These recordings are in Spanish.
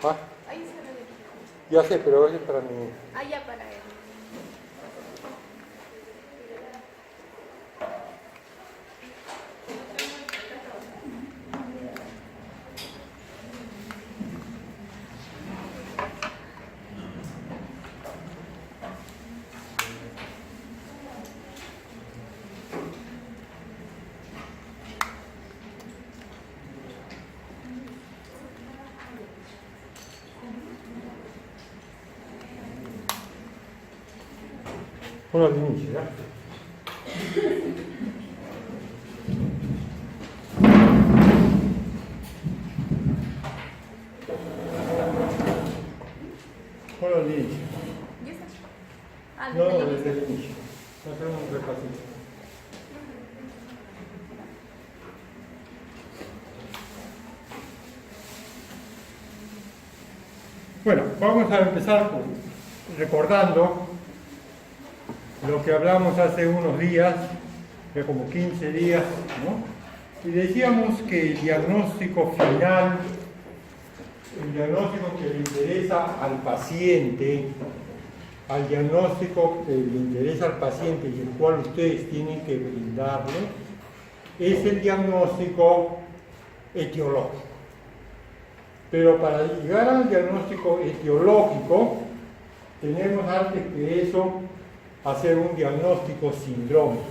¿Ah? Ahí se ve de aquí. Ya sé, pero es para mí. Ah, ya para él. Uno al inicio, ¿ya? Uno al inicio. ¿Ya está? Ah, No, desde el desde inicio. el inicio. Hacemos un repasito. Bueno, vamos a empezar recordando lo que hablamos hace unos días, de como 15 días, ¿no? Y decíamos que el diagnóstico final, el diagnóstico que le interesa al paciente, al diagnóstico que le interesa al paciente y el cual ustedes tienen que brindarle, es el diagnóstico etiológico. Pero para llegar al diagnóstico etiológico, tenemos antes que eso hacer un diagnóstico sindrómico,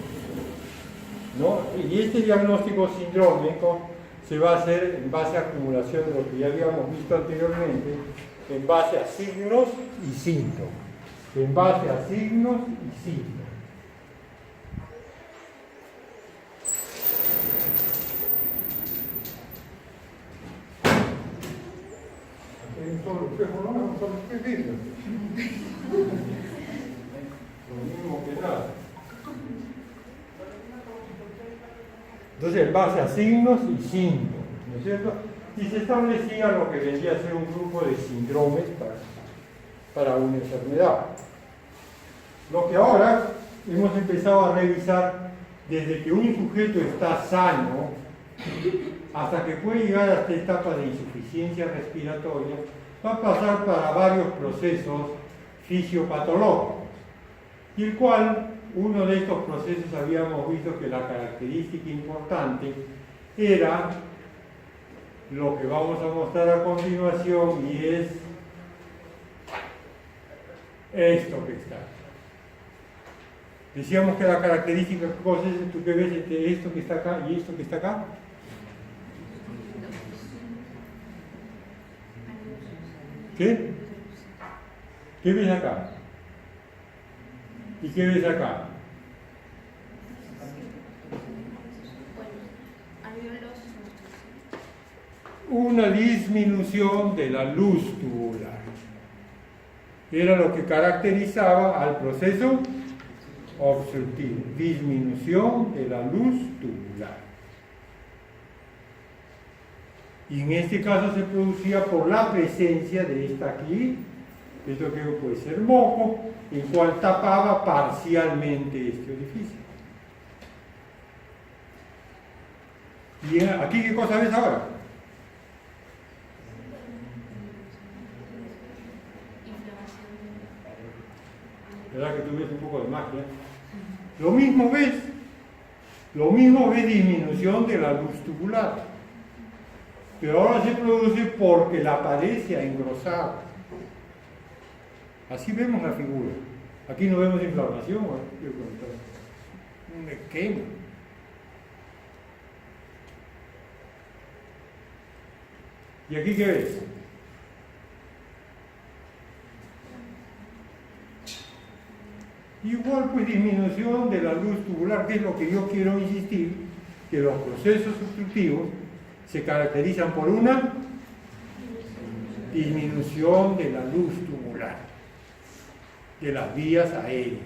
¿no? Y este diagnóstico sindrómico se va a hacer en base a acumulación de lo que ya habíamos visto anteriormente, en base a signos y síntomas. En base a signos y síntomas. Hay un solo espejo, no, un solo espejo. Lo mismo que nada. Entonces, en base a signos y síntomas, ¿no es cierto? Y se establecía lo que vendría a ser un grupo de síndromes para una enfermedad. Lo que ahora hemos empezado a revisar desde que un sujeto está sano hasta que puede llegar a esta etapa de insuficiencia respiratoria, va a pasar para varios procesos fisiopatológicos, y el cual uno de estos procesos habíamos visto que la característica importante era lo que vamos a mostrar a continuación, y es esto que está. Decíamos que la característica, ¿qué cosa es? ¿Tú qué ves esto que está acá y esto que está acá? ¿Qué? ¿Qué ves acá? ¿Y qué ves acá? Una disminución de la luz tubular. Era lo que caracterizaba al proceso obstructivo. Disminución de la luz tubular. Y en este caso se producía por la presencia de esta aquí, esto que puede ser moco, el cual tapaba parcialmente este orificio. ¿Y aquí qué cosa ves ahora? ¿Verdad que tú ves un poco de magia? Lo mismo ves disminución de la luz tubular. Pero ahora se produce porque la pared se ha engrosado. Así vemos la figura. Aquí no vemos inflamación, un esquema. ¿Y aquí qué ves? Igual pues disminución de la luz tubular, que es lo que yo quiero insistir, que los procesos obstructivos se caracterizan por una disminución de la luz tubular, de las vías aéreas.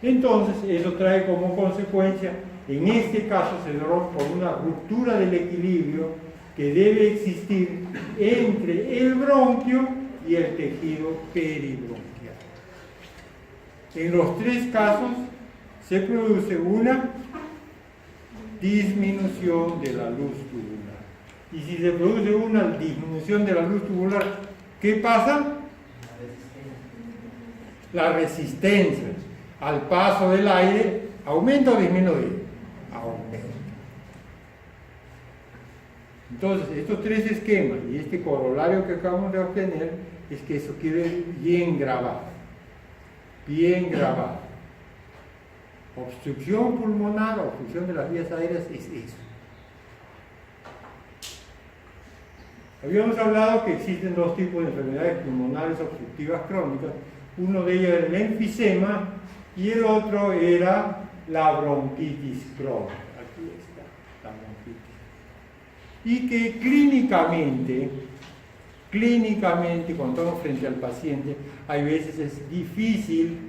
Entonces, eso trae como consecuencia, en este caso se da por una ruptura del equilibrio que debe existir entre el bronquio y el tejido peribronquial. En los tres casos se produce una disminución de la luz tubular. Y si se produce una disminución de la luz tubular, ¿qué pasa? La resistencia al paso del aire aumenta o disminuye. Aumenta. Entonces, estos tres esquemas y este corolario que acabamos de obtener es que eso quede bien grabado. Bien grabado. Obstrucción pulmonar, obstrucción de las vías aéreas es eso. Habíamos hablado que existen dos tipos de enfermedades pulmonares obstructivas crónicas. Uno de ellos era el enfisema y el otro era la bronquitis crónica. Aquí está la bronquitis. Y que clínicamente, cuando estamos frente al paciente, hay veces es difícil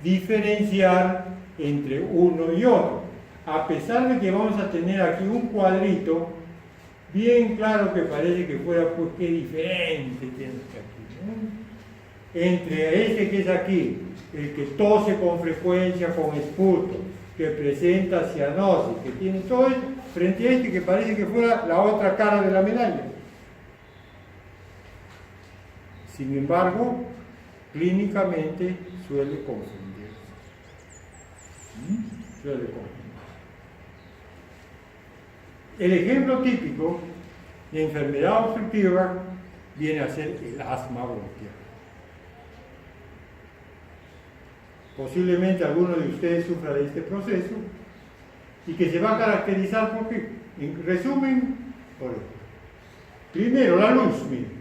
diferenciar entre uno y otro. A pesar de que vamos a tener aquí un cuadrito bien claro que parece que fuera, pues qué diferente tiene este aquí, ¿no? Entre este que es aquí, el que tose con frecuencia con esputo, que presenta cianosis, que tiene todo esto, frente a este que parece que fuera la otra cara de la medalla. Sin embargo, clínicamente suele confundirse. Suele confundirse. El ejemplo típico de enfermedad obstructiva viene a ser el asma bronquial. Posiblemente alguno de ustedes sufra de este proceso y que se va a caracterizar por qué. En resumen, por esto. Primero, la luz, miren.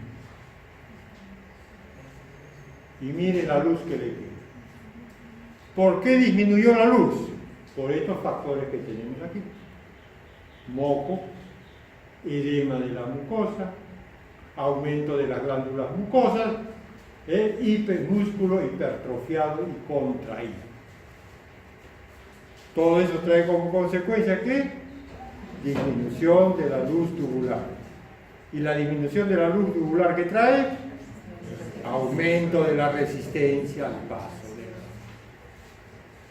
Y miren la luz que le queda. ¿Por qué disminuyó la luz? Por estos factores que tenemos aquí. Moco, edema de la mucosa, aumento de las glándulas mucosas, músculo hipertrofiado y contraído. Todo eso trae como consecuencia ¿qué? Disminución de la luz tubular. Y la disminución de la luz tubular que trae aumento de la resistencia al paso.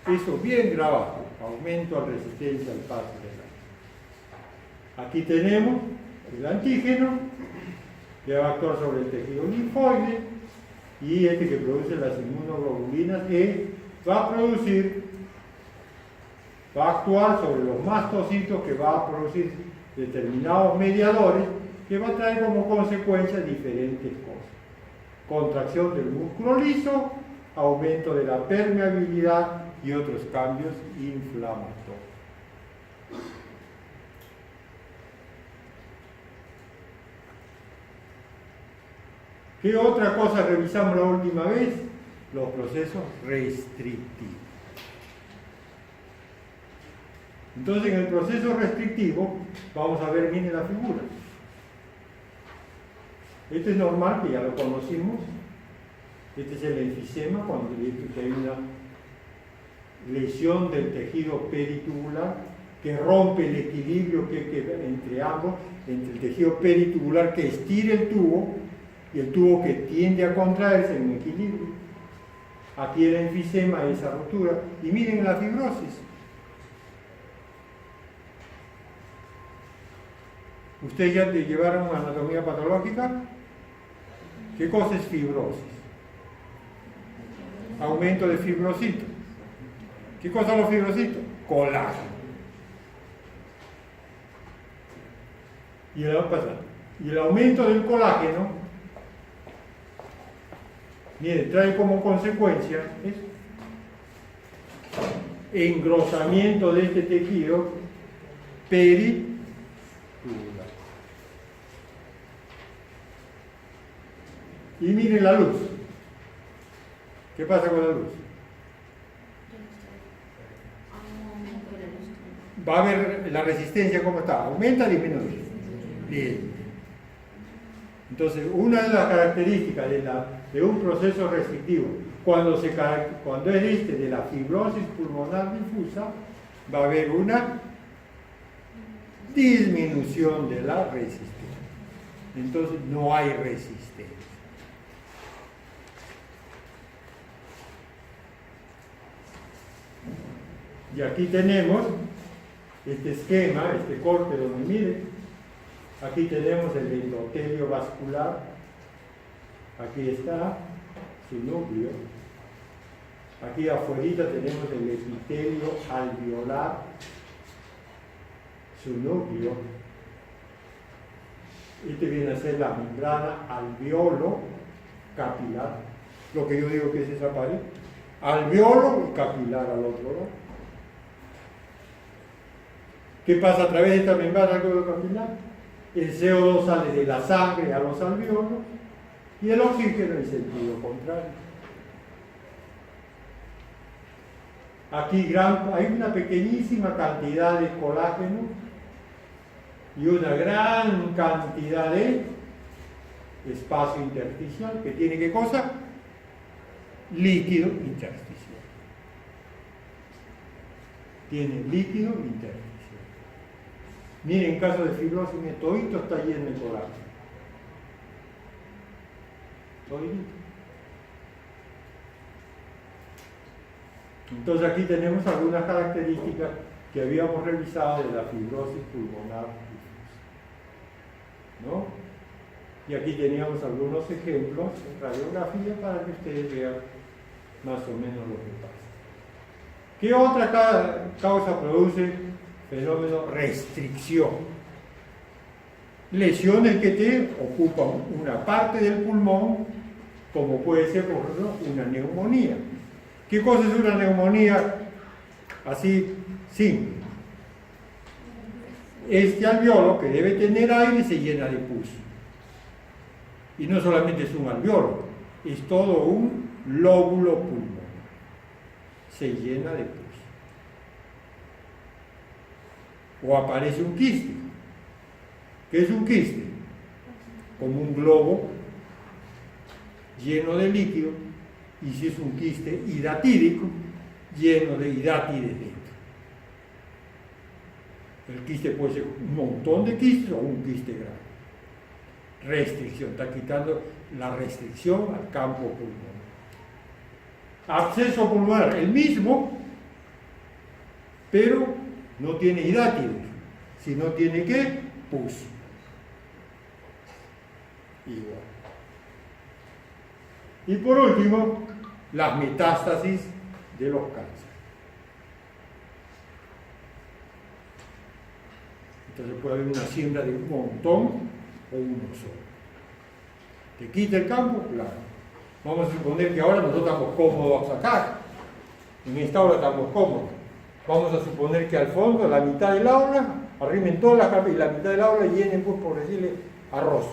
Eso bien grabado, aumento de resistencia al paso del aire. Aquí tenemos el antígeno que va a actuar sobre el tejido linfoide y este que produce las inmunoglobulinas E va a actuar sobre los mastocitos que va a producir determinados mediadores que va a traer como consecuencia diferentes cosas. Contracción del músculo liso, aumento de la permeabilidad y otros cambios inflamatorios. ¿Qué otra cosa revisamos la última vez? Los procesos restrictivos. Entonces, en el proceso restrictivo, vamos a ver, miren la figura. Este es normal, que ya lo conocimos. Este es el enfisema, cuando hay una lesión del tejido peritubular que rompe el equilibrio que entre ambos, entre el tejido peritubular que estira el tubo y el tubo que tiende a contraerse en un equilibrio. Aquí el enfisema, esa rotura. Y miren la fibrosis. ¿Ustedes ya te llevaron anatomía patológica? ¿Qué cosa es fibrosis? Aumento de fibrocitos. ¿Qué cosa son los fibrocitos? Colágeno. Y el aumento del colágeno, miren, trae como consecuencia engrosamiento de este tejido peritubular. Y miren la luz. ¿Qué pasa con la luz? Va a ver la resistencia cómo está. ¿Aumenta o disminuye? Bien. Entonces, una de las características de un proceso restrictivo, cuando es de la fibrosis pulmonar difusa, va a haber una disminución de la resistencia. Entonces, no hay resistencia. Y aquí tenemos este esquema, este corte donde miren, Aquí tenemos el endotelio vascular. Aquí está su núcleo. Aquí afuera tenemos el epitelio alveolar, su núcleo. Este viene a ser la membrana alveolo capilar, lo que yo digo que es esa pared. Alveolo y capilar al otro lado. ¿Qué pasa a través de esta membrana alveolo capilar? El CO2 sale de la sangre a los alveolos y el oxígeno en sentido contrario. Aquí hay una pequeñísima cantidad de colágeno y una gran cantidad de espacio intersticial que tiene ¿qué cosa? Líquido intersticial. Tiene líquido intersticial. Miren, en caso de fibrosis, todito está lleno de colágeno. Todito. Entonces aquí tenemos algunas características que habíamos revisado de la fibrosis pulmonar difusa, ¿no? Y aquí teníamos algunos ejemplos en radiografía para que ustedes vean más o menos lo que pasa. ¿Qué otra causa produce fenómeno restricción? Lesiones que te ocupan una parte del pulmón, como puede ser, por ejemplo, una neumonía. ¿Qué cosa es una neumonía? Así, simple. Este alveolo que debe tener aire se llena de pus. Y no solamente es un alveolo, es todo un lóbulo pulmonar. Se llena de pus. O aparece un quiste. ¿Qué es un quiste? Como un globo lleno de líquido. Y si es un quiste hidatídico, lleno de hidátides dentro. El quiste puede ser un montón de quistes o un quiste grande. Restricción, está quitando la restricción al campo pulmonar. Absceso pulmonar, el mismo, pero no tiene hidátides, sino tiene ¿qué? Pus. Igual. Y por último, las metástasis de los cánceres. Entonces puede haber una siembra de un montón o uno solo. ¿Te quita el campo? Claro. Vamos a suponer que ahora nosotros estamos cómodos acá. En esta aula estamos cómodos. Vamos a suponer que al fondo, a la mitad del aula, arrimen todas las capas y la mitad del aula llenen, pues, por decirle, arroz.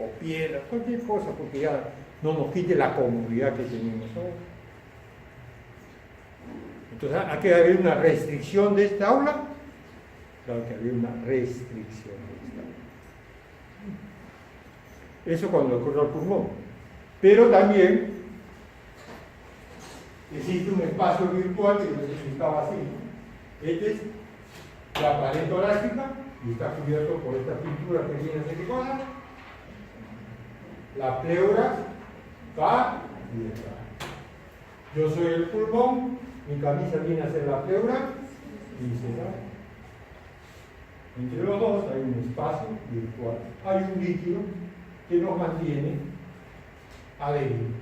O piedra, cualquier cosa, porque ya no nos quite la comodidad que tenemos ahora. Entonces, ¿hay que haber una restricción de esta aula? Claro que había una restricción de esta aula. Eso cuando ocurre al pulmón. Pero también existe un espacio virtual que no sé si está vacío. Este es la pared torácica y está cubierto por esta pintura que viene a ser ¿qué cosa? La pleura va y detrás. Yo soy el pulmón, mi camisa viene a ser la pleura y se va. Entre los dos hay un espacio virtual, hay un líquido que nos mantiene adheridos.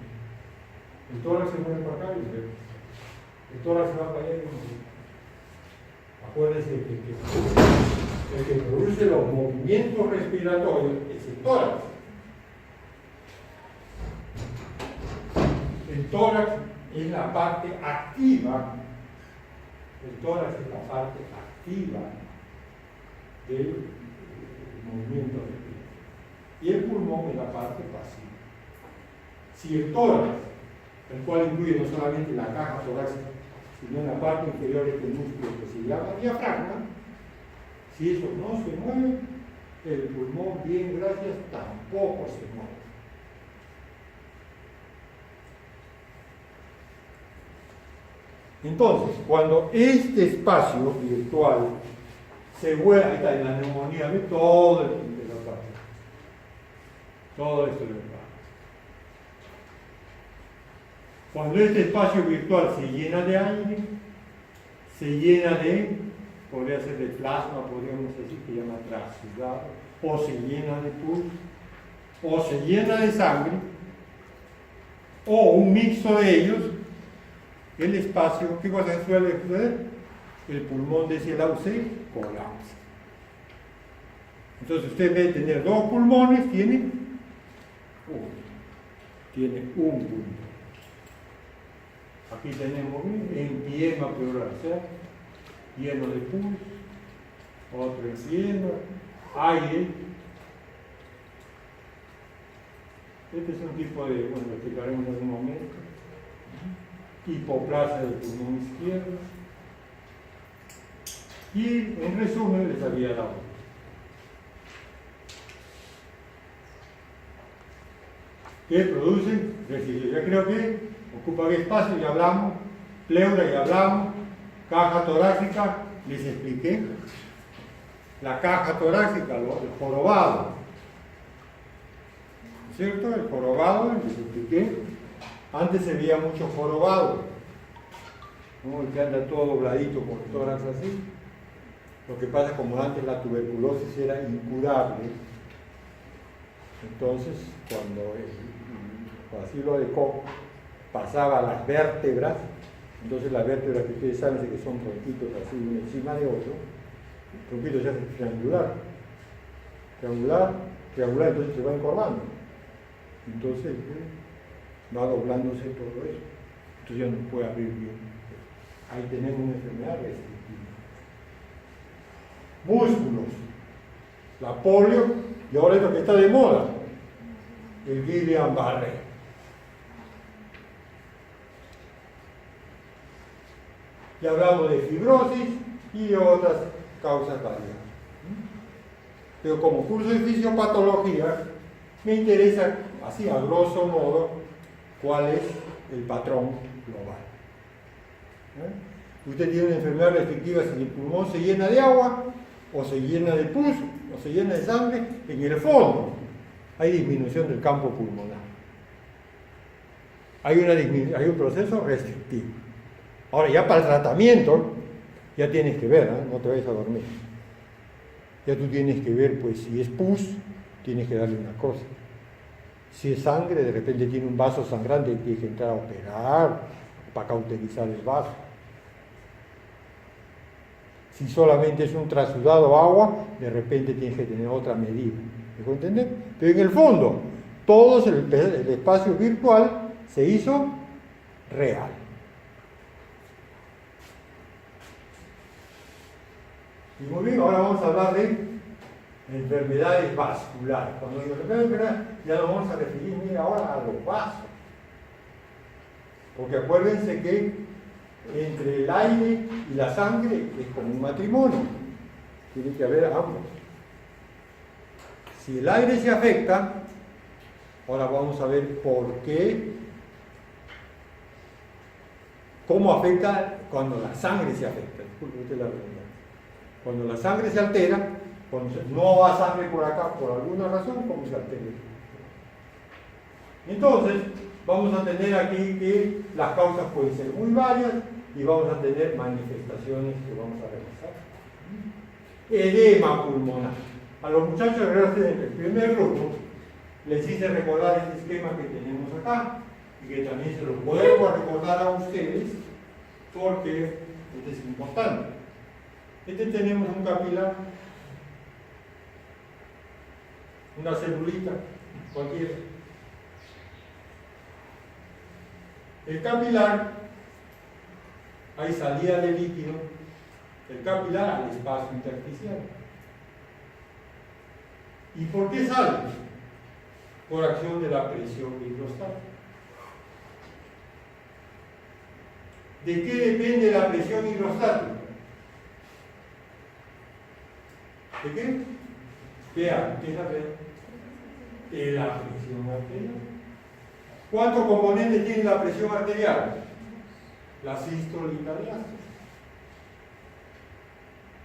El tórax se mueve para acá y el tórax se va para allá y acuérdense que el que produce los movimientos respiratorios es el tórax. El tórax es la parte activa, el tórax es la parte activa del movimiento respiratorio. Y el pulmón es la parte pasiva. Si el tórax, el cual incluye no solamente la caja torácica, sino en la parte inferior este músculo que se llama diafragma, si eso no se mueve, el pulmón, bien gracias, tampoco se mueve. Entonces, cuando este espacio virtual se vuelve, ahí está en la neumonía, ve todo el de la parte. Todo esto le pasa. Cuando este espacio virtual se llena de aire, se llena de podría ser de plasma, podríamos decir que llama transudado, o se llena de pus, o se llena de sangre, o un mixto de ellos, el espacio, ¿qué cosa suele suceder? El pulmón de ese lado se colapsa. Entonces usted en vez de tener dos pulmones, tiene uno. Tiene un pulmón. Aquí tenemos empiema pleural, lleno de pus, otro empiema, aire. Este es un tipo de, bueno, lo explicaremos en algún momento. Hipoplasia del pulmón izquierdo. Y en resumen les había dado. ¿Qué producen? Residuos. Ya creo que ocupa el espacio, ya hablamos. Pleura, ya hablamos. Caja torácica, les expliqué. La caja torácica, el jorobado. ¿Cierto? El jorobado, les expliqué. Antes se veía mucho jorobado, ¿no? El que anda todo dobladito con el tórax así. Lo que pasa es como antes la tuberculosis era incurable, entonces cuando el bacilo de Koch pasaba a las vértebras, entonces las vértebras que ustedes saben que son tronquitos así uno encima de otro, el tronquito se hace triangular, entonces se va encorvando, entonces va doblándose todo eso, entonces ya no puede abrir bien. Ahí tenemos una enfermedad restrictiva. Músculos, la polio, y ahora es lo que está de moda, el Guillain-Barré. Ya hablamos de fibrosis y de otras causas variadas. Pero como curso de fisiopatología, me interesa, así a grosso modo, cuál es el patrón global. Usted tiene una enfermedad restrictiva si el pulmón se llena de agua, o se llena de pus, o se llena de sangre, en el fondo hay disminución del campo pulmonar. Hay un proceso restrictivo. Ahora, ya para el tratamiento, ya tienes que ver, no te vayas a dormir. Ya tú tienes que ver, pues, si es pus, tienes que darle una cosa. Si es sangre, de repente tiene un vaso sangrante y tienes que entrar a operar para cauterizar el vaso. Si solamente es un trasudado agua, de repente tienes que tener otra medida. ¿Me puedo entender? Pero en el fondo, todo el espacio virtual se hizo real. Y muy bien, ahora vamos a hablar de enfermedades vasculares. Cuando digo enfermedades, ya nos vamos a referir, mira, ahora a los vasos. Porque acuérdense que entre el aire y la sangre es como un matrimonio. Tiene que haber ambos. Si el aire se afecta, ahora vamos a ver por qué, cómo afecta cuando la sangre se afecta. Disculpe usted la redundancia. Cuando la sangre se altera, cuando no va sangre por acá por alguna razón, ¿cómo se altera? Entonces, vamos a tener aquí que las causas pueden ser muy varias y vamos a tener manifestaciones que vamos a revisar. Edema pulmonar. A los muchachos del primer grupo les hice recordar este esquema que tenemos acá y que también se lo vuelvo a recordar a ustedes porque este es importante. Tenemos un capilar, una celulita, cualquiera. El capilar, hay salida de líquido, el capilar al espacio intersticial. ¿Y por qué sale? Por acción de la presión hidrostática. ¿De qué depende la presión hidrostática? ¿De qué? ¿Qué es la presión? De la presión arterial. ¿Cuántos componentes tiene la presión arterial? La sístole y la diástole.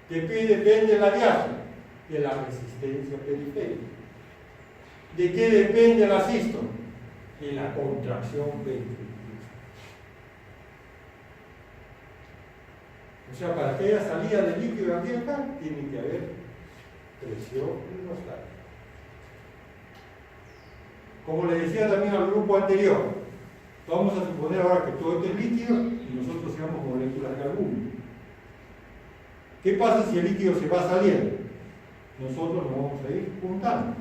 ¿De qué depende la diástole? De la resistencia periférica. ¿De qué depende la sístole? De la contracción periférica. O sea, para que haya salida de líquido de aquí a acá, tiene que haber presión hidrostática. Como le decía también al grupo anterior, vamos a suponer ahora que todo esto es líquido y nosotros seamos moléculas de algún. ¿Qué pasa si el líquido se va saliendo? Nosotros nos vamos a ir juntando.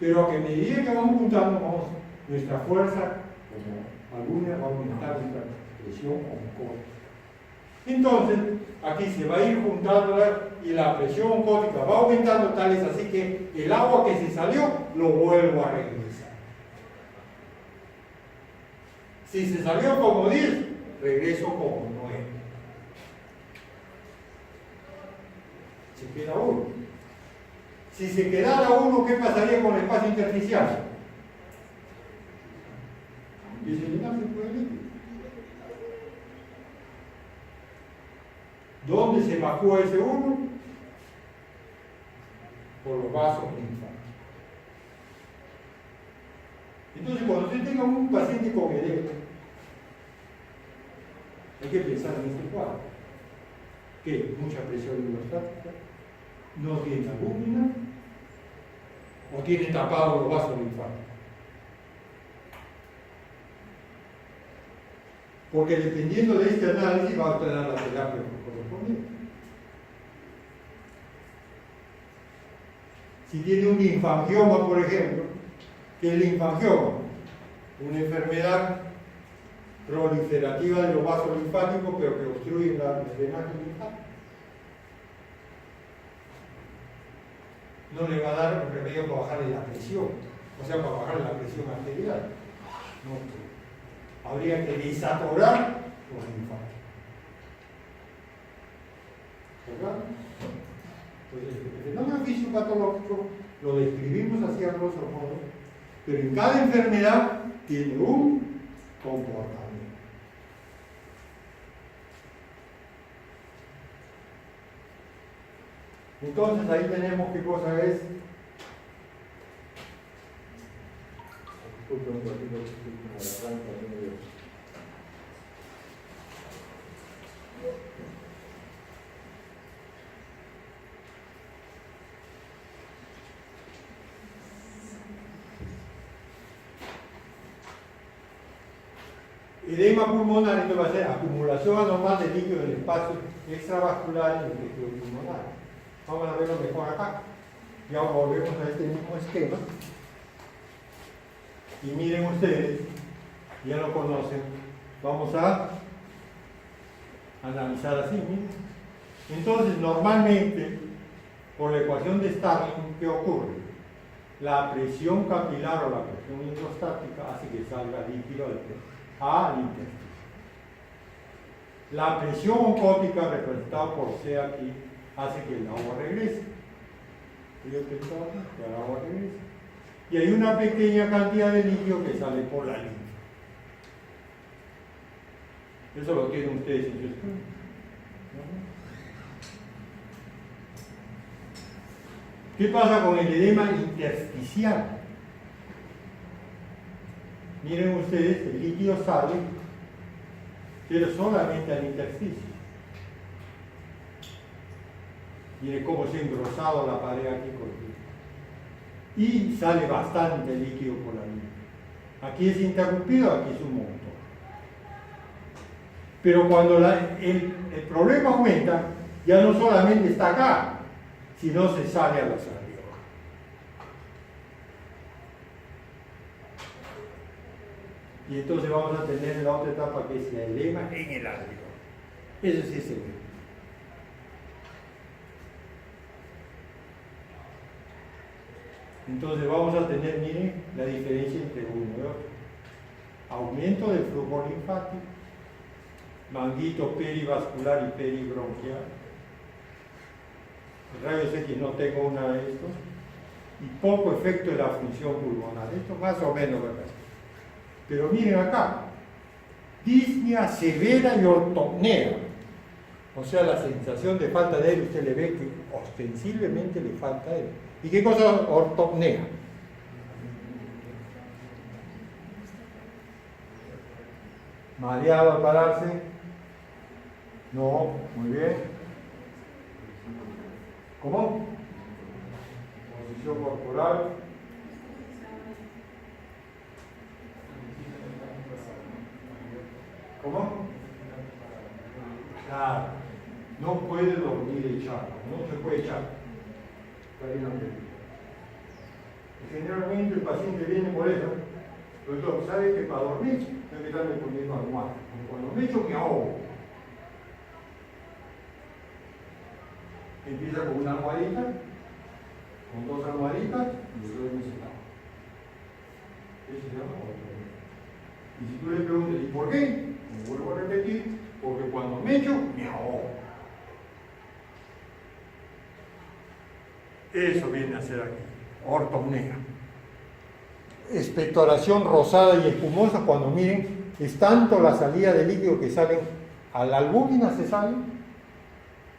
Pero a que medida que vamos juntando, nuestra fuerza, como alguna, va a aumentar nuestra presión oncótica. Entonces, aquí se va a ir juntando y la presión oncótica va aumentando, tal es así que el agua que se salió lo vuelvo a regresar. Si se salió como 10, regreso como 9. Se queda 1. Si se quedara 1, ¿qué pasaría con el espacio intersticial? Empieza a llenarse por el líquido. ¿Dónde se evacúa ese 1? Por los vasos linfáticos. Entonces, cuando usted tenga un paciente con edema, hay que pensar en este cuadro. Que mucha presión hidrostática, no tiene albúmina o tiene tapado los vasos linfáticos. Porque dependiendo de este análisis va a obtener la terapia correspondiente. Si tiene un linfangioma, por ejemplo, ¿qué es el linfangioma? Una enfermedad proliferativa de los vasos linfáticos, pero que obstruye el drenaje linfático. No le va a dar un remedio para bajarle la presión, o sea, para bajarle la presión arterial. No. Habría que desatorar los linfáticos. ¿Verdad? Entonces, el fenómeno fisiopatológico lo describimos así a grosso modo, pero en cada enfermedad tiene un comportamiento. Entonces ahí tenemos qué cosa es. Disculpen un ratito que estoy con la garganta medio. Edema pulmonar, esto va a ser acumulación anormal de líquido en el espacio extravascular y en el tejido pulmonar. Vamos a verlo mejor acá. Ya volvemos a este mismo esquema. Y miren ustedes, ya lo conocen, vamos a analizar así, miren. Entonces, normalmente, por la ecuación de Starling, ¿qué ocurre? La presión capilar o la presión hidrostática hace que salga líquido al intestino. La presión oncótica, representada por C aquí, hace que el agua regrese. Que el agua regrese. Y hay una pequeña cantidad de líquido que sale por la linfa. Eso lo tienen ustedes en su estudio. ¿Qué pasa con el edema intersticial? Miren ustedes, el líquido sale, pero solamente al intersticio. Miren cómo se ha engrosado la pared aquí con y sale bastante líquido por la linfa. Aquí es interrumpido, aquí es un montón. Pero cuando el problema aumenta, ya no solamente está acá, sino se sale a los alveolos. Y entonces vamos a tener la otra etapa que es la edema en el alveolo. Eso sí se ve. Entonces vamos a tener, miren, la diferencia entre uno y otro. Aumento del flujo linfático, manguito perivascular y peribronquial. El rayos X no tengo una de estos. Y poco efecto de la función pulmonar. Esto más o menos, ¿verdad? Pero miren acá. Disnea severa y ortopnea. O sea, la sensación de falta de aire, usted le ve que ostensiblemente le falta aire. ¿Y qué cosa es ortopnea? Mareado al pararse, No, muy bien. ¿Cómo? Posición corporal. ¿Cómo? Claro. No puede dormir echado, no se puede echar. Generalmente el paciente viene por eso. El doctor sabe que para dormir tengo que estarme poniendo almohada. Cuando me echo me ahogo. Empieza con una almohadita, con dos almohaditas y se duerme sentado. Ese se llama autonomía. Y si tú le preguntas, ¿y por qué? Me vuelvo a repetir, porque cuando me echo me ahogo. Eso viene a ser aquí, ortopnea. Expectoración rosada y espumosa, cuando miren, es tanto la salida de líquido que salen, a la albúmina se sale,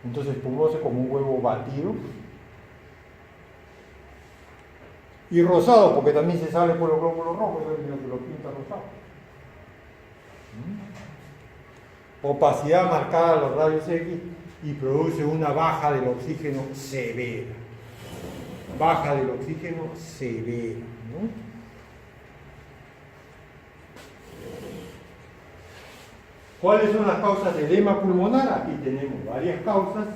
entonces espumoso como un huevo batido. Y rosado, porque también se sale por los glóbulos rojos, eso es lo que lo pinta rosado. Opacidad marcada a los rayos X y produce una baja del oxígeno severa. Baja del oxígeno severa, ¿no? ¿Cuáles son las causas de edema pulmonar? Aquí tenemos varias causas,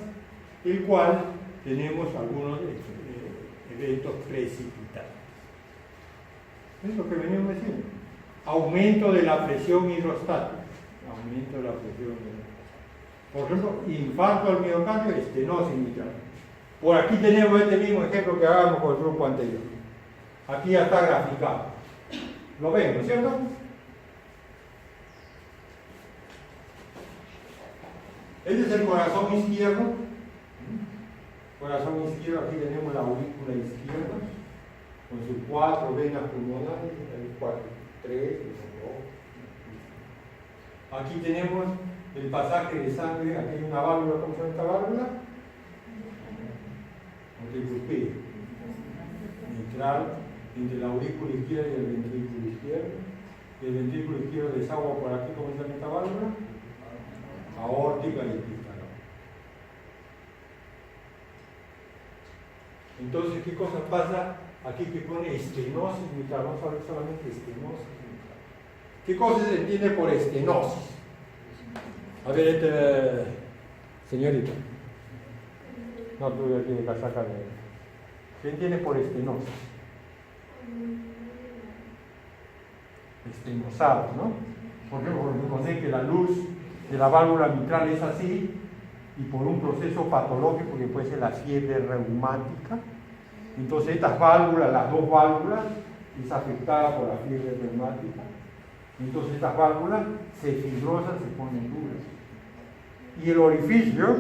el cual tenemos algunos eventos precipitados. Es lo que venimos diciendo. Aumento de la presión hidrostática. Aumento de la presión hidrostática. Por ejemplo, infarto al miocardio, estenosis mitral. Por aquí tenemos este mismo ejemplo que hagamos con el grupo anterior. Aquí ya está graficado. ¿Lo ven, no es cierto? Este es el corazón izquierdo. Corazón izquierdo, aquí tenemos la aurícula izquierda, con sus 4 venas pulmonares, 3, 2. Aquí tenemos el pasaje de sangre, aquí hay una válvula, ¿cómo se llama esta válvula? Mitral, entre la aurícula izquierda y el ventrículo izquierdo. El ventrículo izquierdo desagua por aquí, ¿cómo se llama esta válvula? Aórtica y epístala. Entonces, ¿qué cosa pasa? Aquí que pone estenosis mitral, vamos a ver solamente estenosis mitral. ¿Qué cosa se entiende por estenosis? A ver, señorita. No, tú ya tienes casaca de... ¿Qué entiende por estenosis? Estenosado, ¿no? Porque supone que la luz de la válvula mitral es así, y por un proceso patológico que puede ser la fiebre reumática, entonces estas válvulas, las dos válvulas, es afectada por la fiebre reumática, entonces estas válvulas se fibrosan, se ponen duras, y el orificio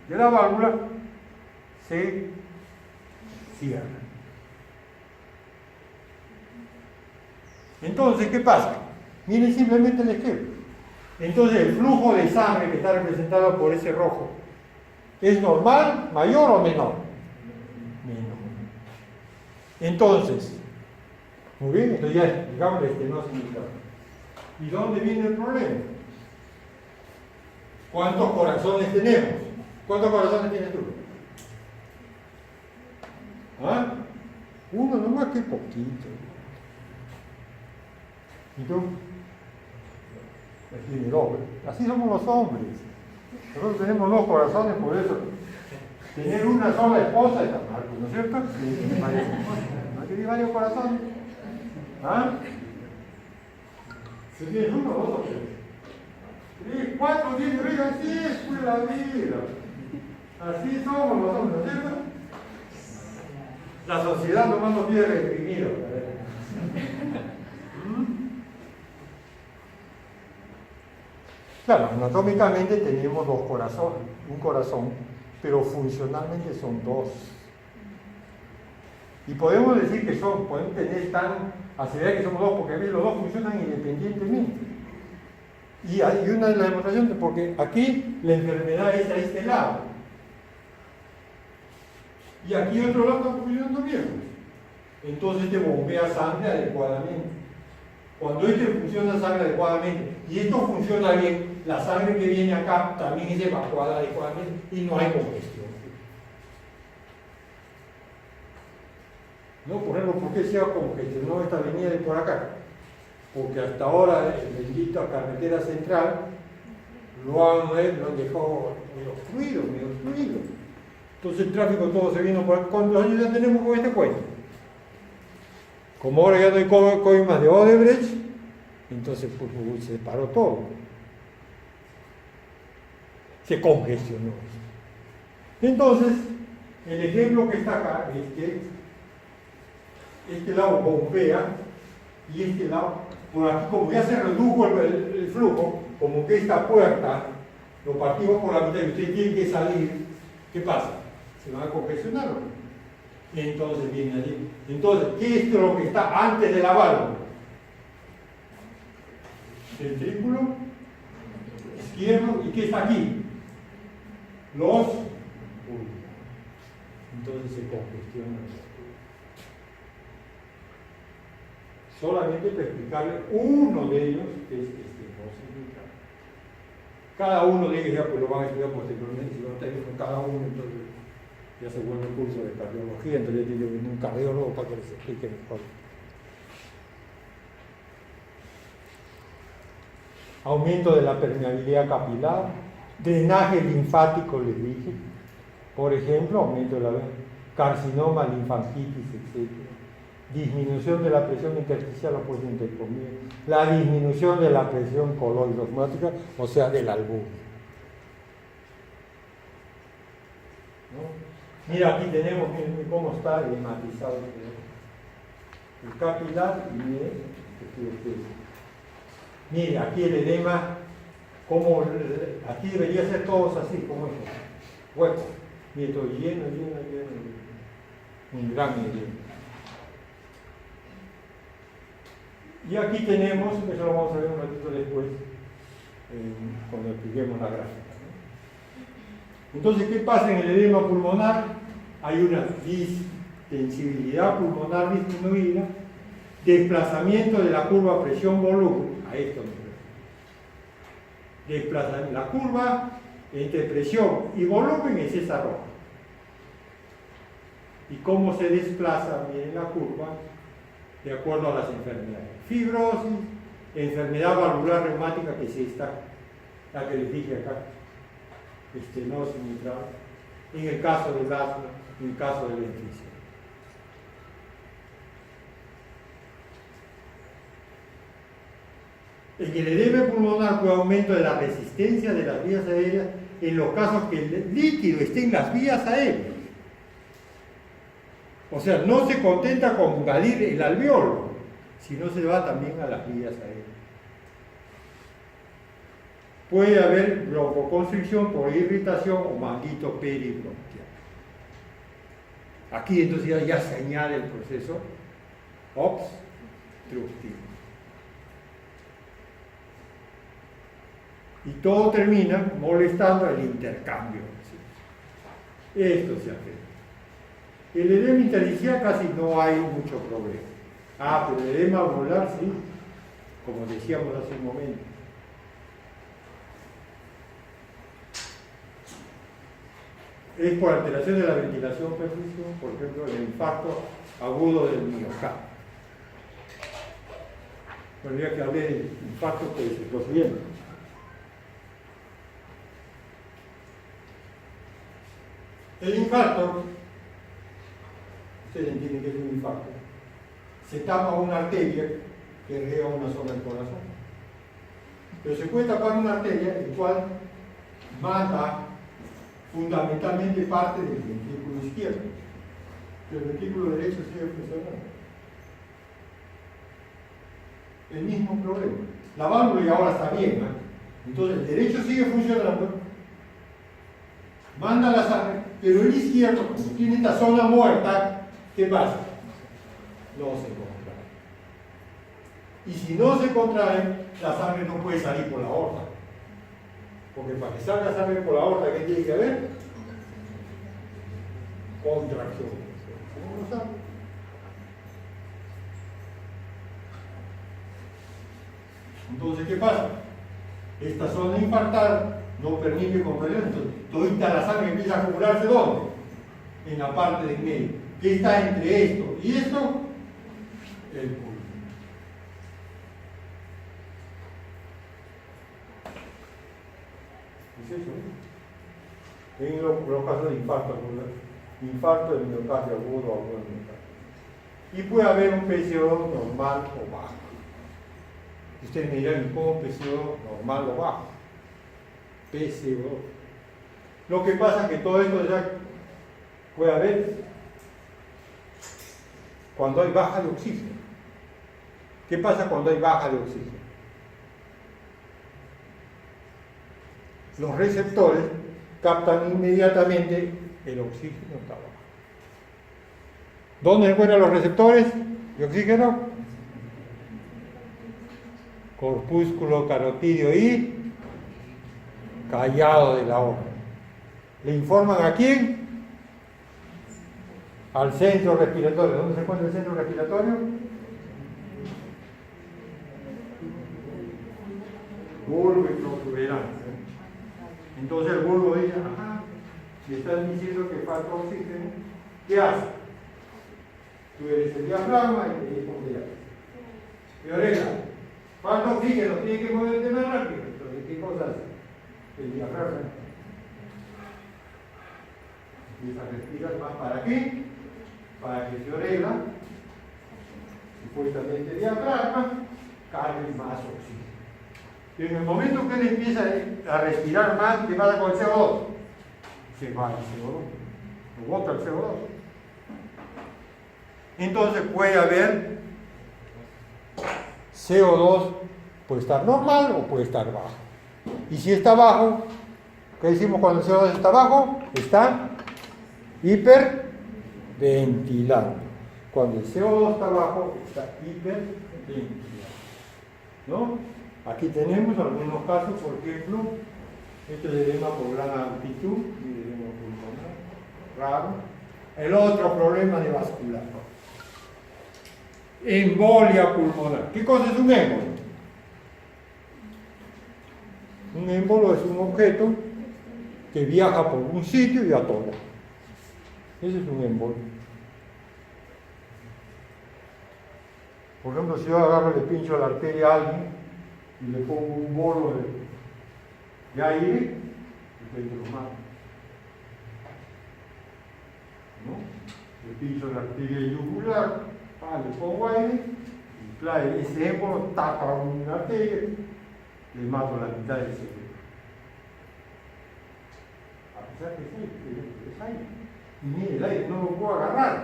de la válvula se cierra. Entonces, ¿qué pasa? Miren simplemente el esquema. Entonces, el flujo de sangre que está representado por ese rojo, ¿es normal, mayor o menor? Menor. Entonces, muy bien, entonces ya digamos la estenosis mitral. ¿Y dónde viene el problema? ¿Cuántos corazones tenemos? ¿Cuántos corazones tienes tú? ¿Ah? Uno nomás, que poquito. ¿Y tú? Tiene doble. Así somos los hombres. Nosotros tenemos 2 corazones, por eso tener una sola esposa está mal, ¿no es cierto? ¿No tienes varios corazones? ¿Ah? Si tienes 1, 2 o 3. 3, 4, 10, así es pues la vida. Así somos los hombres, ¿no es cierto? La sociedad nomás nos pide reprimido. Claro, anatómicamente tenemos 2 corazones, un corazón, pero funcionalmente son 2. Y podemos decir que podemos tener tan aseverar que somos 2, porque a veces los 2 funcionan independientemente. Y hay una de las demostraciones, porque aquí la enfermedad es a este lado. Y aquí otro lado está funcionando bien. Entonces te bombea sangre adecuadamente. Cuando este funciona sangre adecuadamente y esto funciona bien, la sangre que viene acá también es evacuada adecuadamente y no hay congestión. No, por ejemplo, ¿por qué se ha congestionado esta avenida de por acá? Porque hasta ahora el bendito carretera central lo han dejado medio fluido. Entonces el tráfico todo se vino por acá. ¿Cuántos años ya tenemos con este cuento? Como ahora ya no hay coimas de Odebrecht, entonces pues, se paró todo. Se congestionó. Entonces, el ejemplo que está acá es que este lado bombea y este lado, por aquí como ya se redujo el flujo, como que esta puerta lo partimos por la mitad y usted tiene que salir, ¿qué pasa? Se va a congestionar. Entonces viene allí. Entonces, ¿qué es lo que está antes de la válvula? Ventrículo izquierdo, ¿y qué está aquí? Los pulmones. Entonces se congestiona. Solamente para explicarle uno de ellos, que es este osificar. Cada uno de ellos ya pues lo van a estudiar posteriormente, si no está con cada uno, entonces ya se vuelve el curso de cardiología, entonces ya tiene que venir un cardiólogo para que les explique mejor. Aumento de la permeabilidad capilar, drenaje linfático, les dije, por ejemplo, aumento de la carcinoma, linfangitis, etc. Disminución de la presión intersticial opuesta intercomida, la disminución de la presión coloidosmática, o sea, del albur. ¿No? Mira, aquí tenemos, miren cómo está edematizado el capilar y mire, aquí el edema, como aquí debería ser todos así, como esto. Bueno, mire, todo lleno. Un gran edema. Y aquí tenemos, eso lo vamos a ver un ratito después, cuando expliquemos la gráfica, ¿no? Entonces, ¿qué pasa en el edema pulmonar? Hay una distensibilidad pulmonar disminuida, desplazamiento de la curva presión-volumen, a esto me refiero. La curva entre presión y volumen es esa roja. ¿Y cómo se desplaza bien la curva? De acuerdo a las enfermedades. Fibrosis, enfermedad valvular reumática, que es esta, la que les dije acá, estenosis mitral, en el caso del asma, en el caso del enfisema. En el edema pulmonar puede aumento de la resistencia de las vías aéreas en los casos que el líquido esté en las vías aéreas. O sea, no se contenta con invadir el alveolo, sino se va también a las vías aéreas. Puede haber broncoconstricción por irritación o manguito peribronquial. Aquí entonces ya se añade el proceso obstructivo. Y todo termina molestando el intercambio. Esto se afecta. El edema intersticial casi no hay mucho problema. Pero el edema alveolar sí, como decíamos hace un momento. Es por alteración de la ventilación perfusión, por ejemplo, el infarto agudo del miocardio. Bueno, ya que hablé del infarto, pues los viendo. El infarto, ustedes entienden que es un infarto, se tapa una arteria que riega una zona del corazón. Pero se puede tapar una arteria el cual mata fundamentalmente parte del ventrículo izquierdo. Pero el ventrículo derecho sigue funcionando. El mismo problema. La válvula ya ahora está bien, ¿no? Entonces el derecho sigue funcionando, manda la sangre, pero el izquierdo, como tiene esta zona muerta, ¿qué pasa? No se contrae. Y si no se contrae, la sangre no puede salir por la aorta. Porque para que salga sangre por la aorta, ¿qué tiene que haber? Contracción. ¿Cómo lo sabe? Entonces, ¿qué pasa? esta zona infartada no permite compresión, entonces todita la sangre empieza a acumularse ¿dónde? En la parte de en medio. ¿Qué está entre esto y esto? El pulmón. ¿Es eso? En los casos de infarto de miocardio agudo o agudo de miocardio. Y puede haber un PCO normal o bajo. Ustedes me dirán, ¿cómo PCO normal o bajo? PCO. Lo que pasa es que todo esto ya puede haber cuando hay baja de oxígeno. ¿Qué pasa cuando hay baja de oxígeno? Los receptores captan inmediatamente el oxígeno está bajo. ¿Dónde se encuentran los receptores de oxígeno? Corpúsculo carotídeo y callado de la hoja. ¿Le informan a quién? Al centro respiratorio. ¿Dónde se encuentra el centro respiratorio? Bulbo y protuberancia. Entonces el bulbo dice, ajá, si estás diciendo que falta oxígeno, ¿qué hace? Tú eres el diafragma y te responde. Fiorella, falta oxígeno, tiene que moverte más rápido. Entonces, ¿qué cosa hace? El diafragma empieza a respirar más. ¿Para qué? Para que Fiorella, supuestamente diafragma, cargue más oxígeno. Y en el momento que él empieza a respirar más, ¿qué pasa con el CO2? Se va el CO2, lo bota el CO2. Entonces puede haber CO2, puede estar normal o puede estar bajo. Y si está bajo, ¿qué decimos cuando el CO2 está bajo? Está hiperventilando. Cuando el CO2 está bajo, está hiperventilando. ¿No? Aquí tenemos algunos casos, por ejemplo, este es edema por gran altitud, y edema pulmonar, raro. El otro problema de vascular. Embolia pulmonar. ¿Qué cosa es un émbolo? Un émbolo es un objeto que viaja por un sitio y atola. Ese es un émbolo. Por ejemplo, si yo agarro y le pincho la arteria a alguien y le pongo un bolo de aire, y lo mato. ¿No? Le pincho la arteria yugular, le pongo aire, y claro, ese émbolo tapa una arteria, le mato la mitad del cerebro. A pesar que es aire. Y mire, el aire no lo puedo agarrar.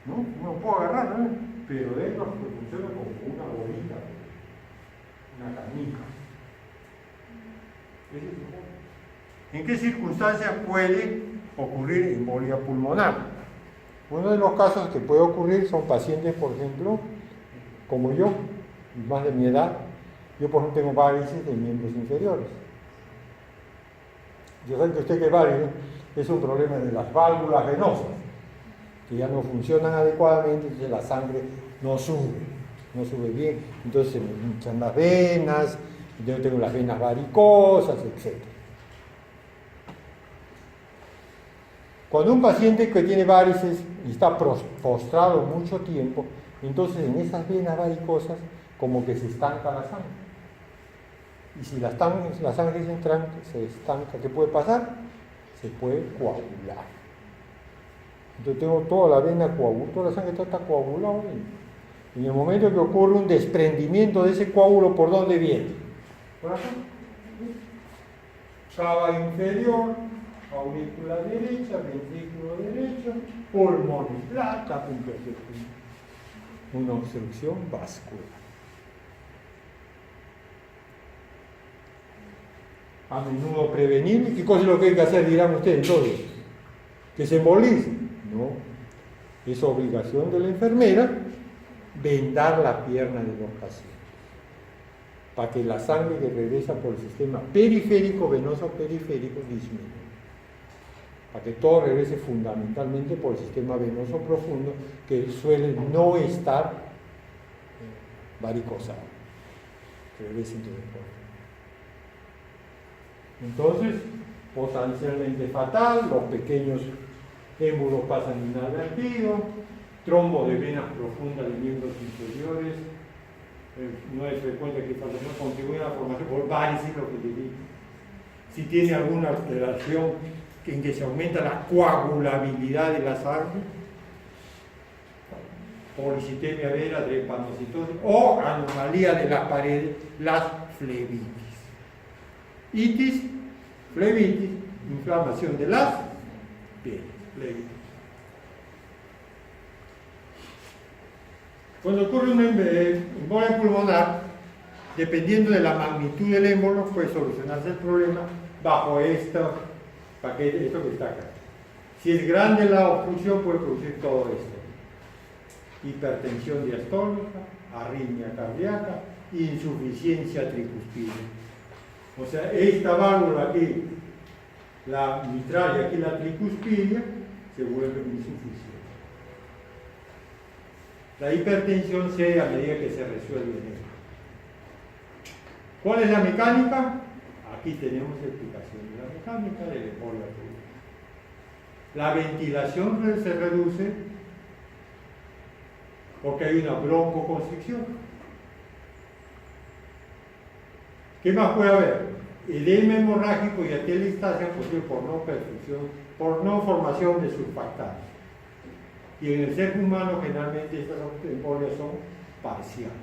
No lo puedo agarrar, ¿no? Pero dentro funciona como una bolita, una canica. ¿En qué circunstancias puede ocurrir embolia pulmonar? Uno de los casos que puede ocurrir son pacientes, por ejemplo, como yo, más de mi edad. Yo, por ejemplo, tengo varices de miembros inferiores. Yo sé que usted que varices es un problema de las válvulas venosas, que ya no funcionan adecuadamente, entonces la sangre no sube bien, entonces se me hinchan las venas, yo tengo las venas varicosas, etc. Cuando un paciente que tiene varices y está postrado mucho tiempo, entonces en esas venas varicosas como que se estanca la sangre. Y si la sangre se estanca, ¿qué puede pasar? Se puede coagular. Entonces tengo toda la vena coagulada, toda la sangre está coagulada. En el momento que ocurre un desprendimiento de ese coágulo, ¿por dónde viene? Por acá. Cava inferior, aurícula derecha, ventrículo derecho, pulmón plata, una obstrucción vascular. A menudo prevenible. ¿Qué cosa es lo que hay que hacer, dirán ustedes todos? ¿Que se embolice? No. Es obligación de la enfermera vendar la pierna de los pacientes para que la sangre que regresa por el sistema periférico, venoso periférico, disminuya. Para que todo regrese fundamentalmente por el sistema venoso profundo, que suele no estar varicosado. regresen todo el poder. Entonces, potencialmente fatal, los pequeños émbolos pasan inadvertidos, trombo de venas profundas de miembros inferiores, no es frecuente que faltación contribuya a la formación por varices, lo que le digo. Si tiene alguna alteración en que se aumenta la coagulabilidad de la sangre, policitemia vera, drepanocitosis o anomalía de las paredes, las flebitis. Itis, flebitis, inflamación de las pieles, flebitis. Cuando ocurre una embolia pulmonar, dependiendo de la magnitud del émbolo, puede solucionarse el problema bajo esto paquete, esto que está acá. Si es grande la obstrucción, puede producir todo esto: hipertensión diastólica, arritmia cardíaca, insuficiencia tricuspidea. O sea, esta válvula aquí, la mitral y aquí la tricuspidia, se vuelve insuficiente. La hipertensión se da a medida que se resuelve esto. ¿Cuál es la mecánica? Aquí tenemos explicación de la mecánica de la embolia pulmonar. La ventilación se reduce porque hay una broncoconstricción. ¿Qué más puede haber? Edema hemorrágico y atelectasia por no perfusión, por no formación de surfactantes. Y en el ser humano generalmente estas embolias son parciales.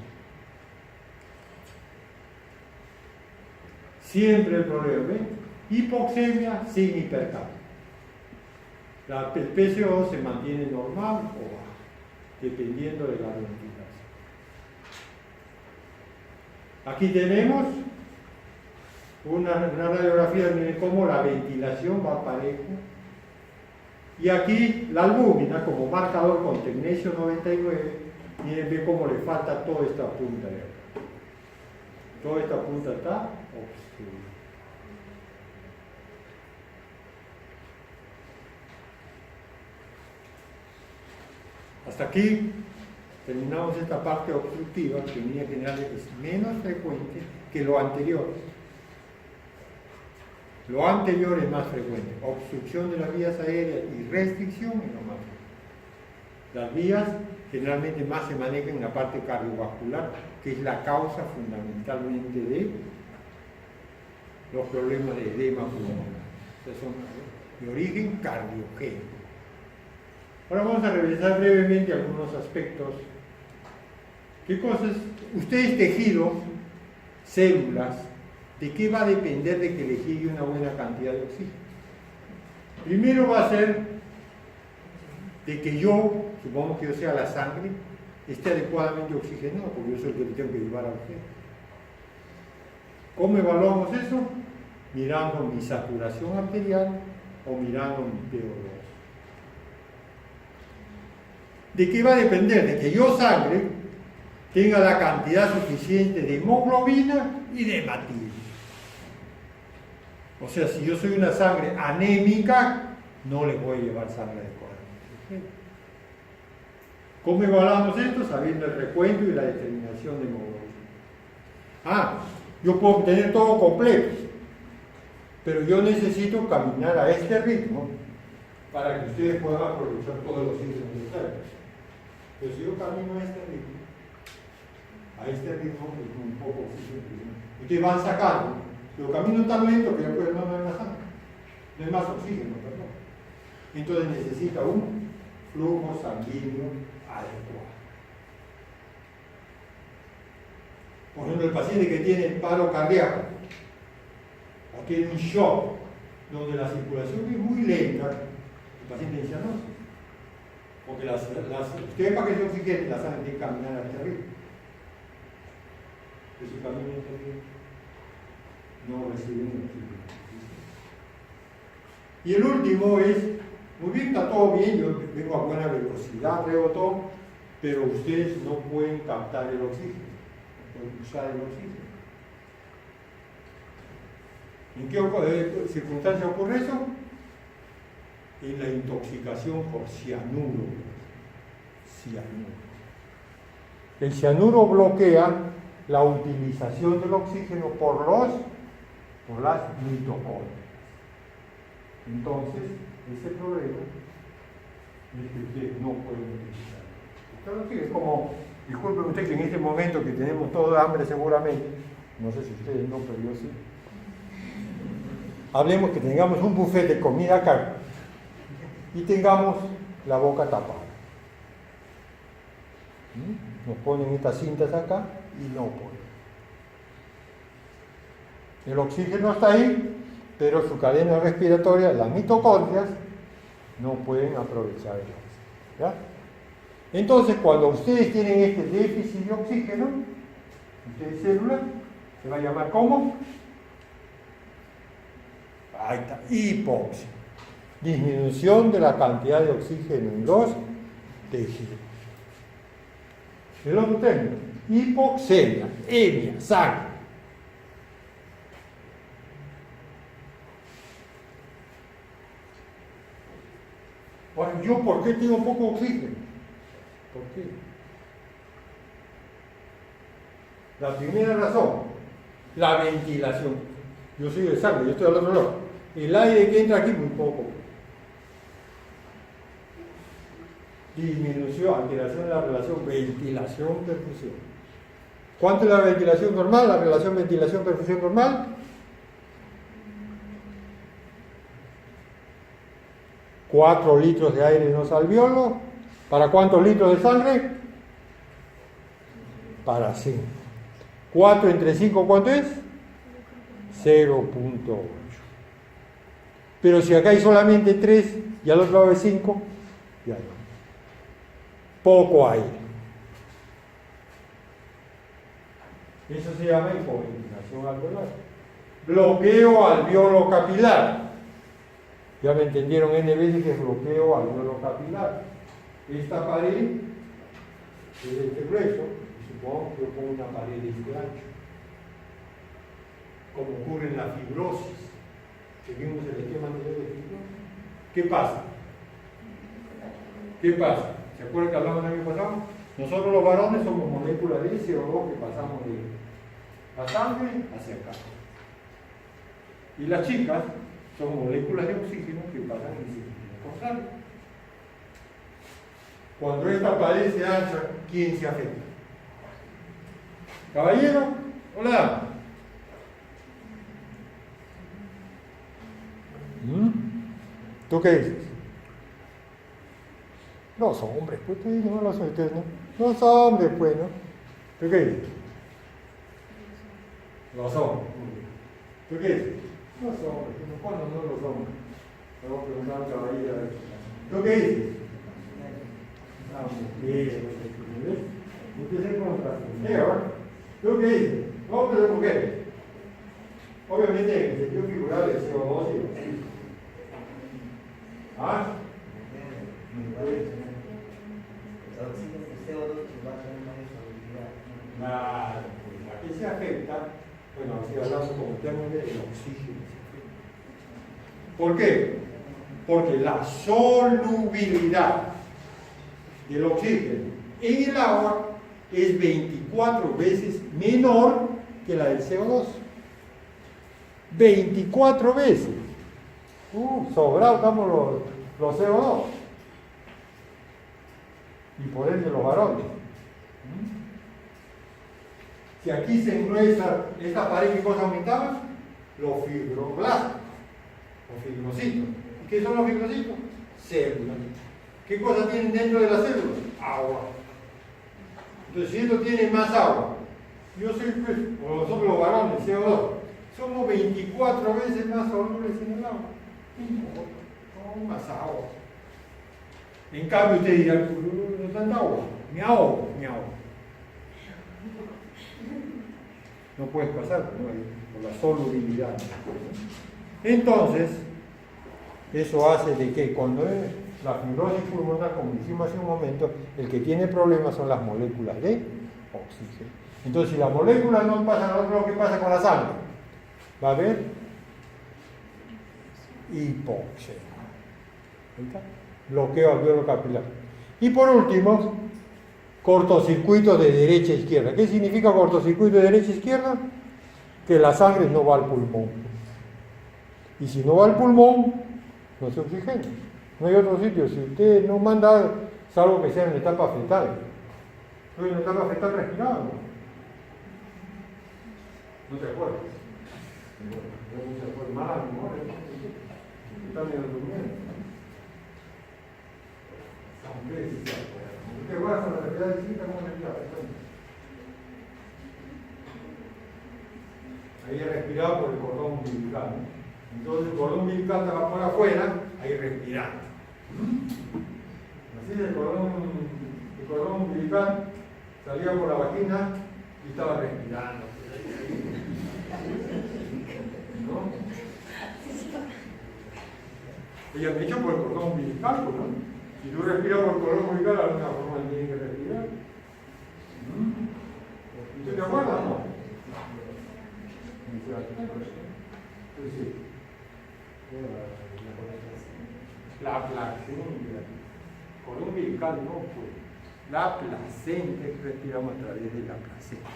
Siempre el problema, ¿ven? Hipoxemia sin hipercapnia. El PCO se mantiene normal o bajo, dependiendo de la ventilación. Aquí tenemos una radiografía de cómo la ventilación va parejo. Y aquí la albúmina como marcador con tecnesio 99, miren, ve cómo le falta toda esta punta de acá. Toda esta punta está obstruida. Hasta aquí terminamos esta parte obstructiva, que en línea general es menos frecuente que lo anterior. Lo anterior es más frecuente: obstrucción de las vías aéreas y restricción es lo más frecuente. Las vías generalmente más se manejan en la parte cardiovascular, que es la causa fundamentalmente de los problemas de edema pulmonar. Estos son de origen cardiogénico. Ahora vamos a revisar brevemente algunos aspectos. ¿Qué cosas? Ustedes tejidos, células, ¿de qué va a depender de que le llegue una buena cantidad de oxígeno? Primero va a ser de que yo, supongamos que yo sea la sangre, esté adecuadamente oxigenado, porque yo soy el que le tengo que llevar a usted. ¿Cómo evaluamos eso? Mirando mi saturación arterial o mirando mi PO2. ¿De qué va a depender? De que yo, sangre, tenga la cantidad suficiente de hemoglobina y de hematina. O sea, si yo soy una sangre anémica, no le voy a llevar sangre adecuada. ¿Cómo evaluamos esto? Sabiendo el recuento y la determinación de hemoglobina. Yo puedo tener todo completo, pero yo necesito caminar a este ritmo para que ustedes puedan aprovechar todos los ciclos necesarios. Pero si yo camino a este ritmo es un poco oxígeno. Ustedes van sacando, pero camino tan lento que después no hay más sangre, no hay más oxígeno, perdón. Entonces necesita un flujo sanguíneo adecuado. Por ejemplo, el paciente que tiene paro cardíaco o tiene un shock donde la circulación es muy lenta, el paciente dice no. Porque ustedes para que se oxigene, la sangre tiene que caminar hacia arriba. Que si camina hacia arriba, no reciben oxígeno. Y el último es, muy bien, está todo bien, yo vengo a buena velocidad, rebotón, pero ustedes no pueden captar el oxígeno, no pueden usar el oxígeno. ¿En qué circunstancia ocurre eso? En la intoxicación por cianuro. El cianuro bloquea la utilización del oxígeno por las mitocondrias. Entonces, ese problema es que ustedes no pueden utilizar. Claro que es como, disculpen usted que en este momento que tenemos todo hambre seguramente, no sé si ustedes no, pero yo sí, hablemos que tengamos un buffet de comida acá y tengamos la boca tapada. Nos ponen estas cintas acá y no pueden. El oxígeno está ahí, pero su cadena respiratoria, las mitocondrias, no pueden aprovechar el oxígeno. ¿Ya? Entonces, cuando ustedes tienen este déficit de oxígeno, ustedes células, se va a llamar ¿cómo? Ahí está, hipoxia. Disminución de la cantidad de oxígeno en los tejidos. El otro término, hipoxemia, emia, sangre. Bueno, ¿yo por qué tengo poco oxígeno? ¿Por qué? La primera razón, la ventilación. Yo soy de sangre, yo estoy al otro lado. El aire que entra aquí, muy poco. Disminución, alteración de la relación ventilación-perfusión. ¿Cuánto es la ventilación normal? La relación ventilación-perfusión normal. 4 litros de aire en los alvéolos. ¿Para cuántos litros de sangre? Para 5. 4 entre 5, ¿cuánto es? 0.8. Pero si acá hay solamente 3 y al otro lado hay 5, ya no. Poco aire. Eso se llama hipoventilación alveolar. Bloqueo alveolo capilar. Ya me entendieron N veces que es bloqueo alveolo capilar. Esta pared es de este grueso, supongo que yo pongo una pared de este ancho. Como ocurre en la fibrosis. Seguimos el esquema de fibrosis. ¿Qué pasa? ¿Qué pasa? ¿Se acuerdan que hablamos el año pasado? Nosotros los varones somos moléculas de CO2 que pasamos de la sangre hacia acá. Y las chicas son moléculas de oxígeno que pasan en sentido contrario. Cuando esta pared se ancha, ¿quién se afecta? ¿Caballero? Hola. ¿Tú qué dices? Los hombres, pues no los ustedes, ¿no? Los hombres, pues, ¿no? ¿Tú qué dices? Los hombres. ¿Tú qué dices? Los hombres, ¿cuándo no los hombres? Vamos a preguntar a un caballero. ¿Tú qué dices? Ah, mujeres, ¿ves? Usted con otras mujeres. ¿Tú qué dices? Hombres o mujeres. Obviamente en el sentido figurado de CO2 y oxígeno. ¿Ah? Claro, ¿a qué se afecta? Bueno, así hablamos como término del oxígeno. ¿Por qué? Porque la solubilidad del oxígeno en el agua es 24 veces menor que la del CO2. 24 veces. Sobrados estamos los CO2. Y por ende los varones. Si aquí se engruesa esta pared, ¿qué cosa aumentaba? Los fibroblastos, los fibrocitos. ¿Y qué son los fibrocitos? Células. ¿Qué cosas tienen dentro de las células? Agua. Entonces, si esto tiene más agua, yo soy, pues, o nosotros los varones, CO2, somos 24 veces más solubles en el agua. No, más agua. En cambio, usted dirá, no tanta agua, me ahogo. No puedes pasar por la solubilidad. Entonces, eso hace de que cuando es la fibrosis pulmonar, como dijimos hace un momento, el que tiene problemas son las moléculas de oxígeno. Entonces, si las moléculas no pasan, lo que pasa con la sangre, va a haber hipoxemia. Bloqueo alveolo capilar. Y por último, cortocircuito de derecha a izquierda. ¿Qué significa cortocircuito de derecha a izquierda? Que la sangre no va al pulmón. Y si no va al pulmón, no se oxigena. No hay otro sitio. Si usted no manda, salvo que sea en la etapa fetal. ¿Tú en la etapa fetal respiraba? ¿No te acuerdas? No se acuerda. Mala memoria. Está medio durmiendo. ¿Qué vas a la realidad distinta? ¿Cómo respiraba? Ahí respiraba por el cordón umbilical, ¿no? Entonces el cordón umbilical estaba por afuera, ahí respirando. Así el cordón umbilical salía por la vagina y estaba respirando. ¿No? Ella me echó por el cordón umbilical, ¿no? Si tú respiras por el cordón umbilical, de alguna forma tienes que respirar. ¿Tú te acuerdas, no? La placenta, cordón umbilical no, pues la placenta, respiramos a través de la placenta,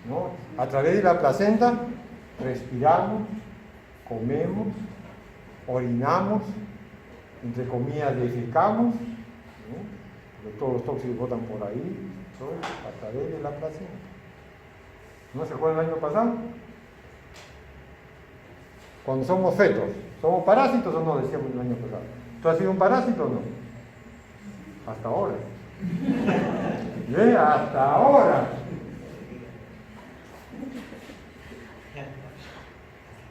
¿no? A través de la placenta respiramos, comemos, orinamos, entre comillas defecamos, ¿no? Porque todos los tóxicos botan por ahí, todo a través de la placenta. ¿No se acuerdan el año pasado? Cuando somos fetos, ¿somos parásitos o no? Decíamos el año pasado. ¿Tú has sido un parásito o no? Hasta ahora. Hasta ahora.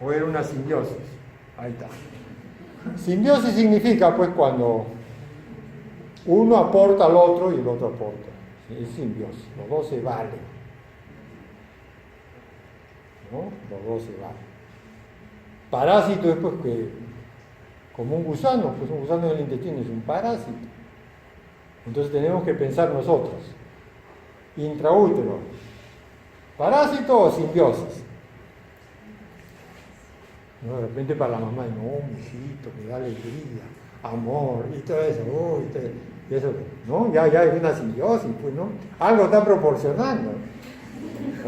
O era una simbiosis. Ahí está. Simbiosis significa pues cuando uno aporta al otro y el otro aporta. Es simbiosis. Los dos se valen. ¿No? Los dos se valen. Parásito es pues que, como un gusano, pues un gusano del intestino es un parásito. Entonces tenemos que pensar nosotros, intraútero, ¿parásito o simbiosis? ¿No? De repente para la mamá, no, mijito, me da alegría, amor, y todo eso, y eso, ¿no? Ya es una simbiosis, pues, ¿no? Algo está proporcionando.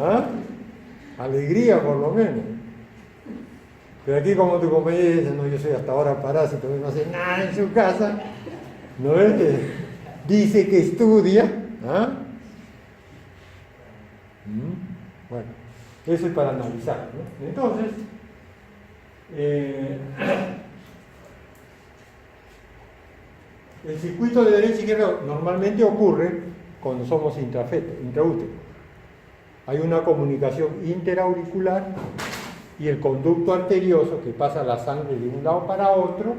¿Ah? Alegría por lo menos. Pero aquí como tu compañero dice, no, yo soy hasta ahora parásito, no hace nada en su casa, ¿no es que dice que estudia? ¿Ah? Bueno, eso es para analizar, ¿no? Entonces, el circuito de derecha y izquierda normalmente ocurre cuando somos intraútero. Hay una comunicación interauricular y el conducto arterioso que pasa la sangre de un lado para otro